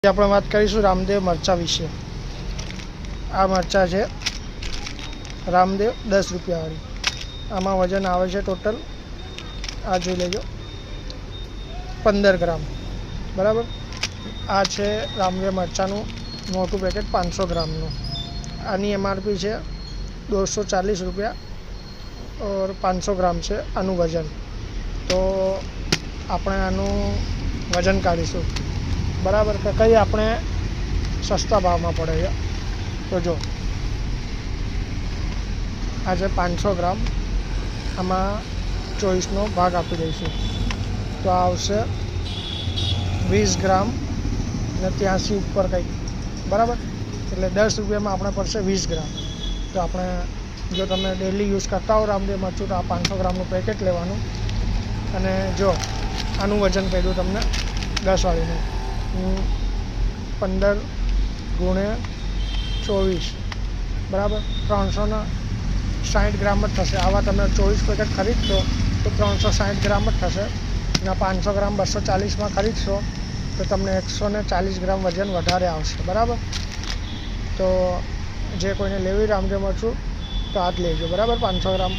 આપણે વાત કરીશું રામદેવ મરચા વિશે। આ મરચા છે રામદેવ 10 રૂપિયાવાળી। આમાં વજન આવે છે ટોટલ, આ જોઈ લેજો, 15 ગ્રામ, બરાબર। આ છે રામદેવ મરચાનું મોટું પેકેટ 500 ગ્રામનું। આની એમઆરપી છે 240 રૂપિયા और 500 ગ્રામ છે આનું વજન। તો આપણે આનું વજન કાઢીશું, બરાબર, કે કઈ આપણે સસ્તા ભાવમાં પડે છે। તો જો આ છે 500 ગ્રામ, આમાં 24નો ભાગ આપી દઈશું તો આ આવશે 20 ગ્રામ ને 83 ઉપર કંઈક, બરાબર। એટલે 10 રૂપિયામાં આપણે પડશે 20 ગ્રામ। તો આપણે જો તમે ડેલી યુઝ કરતા હો રામદેવ મરચું તો આ 500 ગ્રામનું પેકેટ લેવાનું। અને જો આનું વજન કર્યું તમને 10 વાળીનું, 15 ગુણ્યા 24, બરાબર, 360 ગ્રામ જ થશે। આવા તમે 24 પેકેટ ખરીદશો તો 360 ગ્રામ જ થશે। અને 500 ગ્રામ 240માં ખરીદશો તો તમને 140 ગ્રામ વજન વધારે આવશે, બરાબર। તો જે કોઈને લેવી રામદેવ મરચું તો આ જ લેજો, બરાબર, 500 ગ્રામ।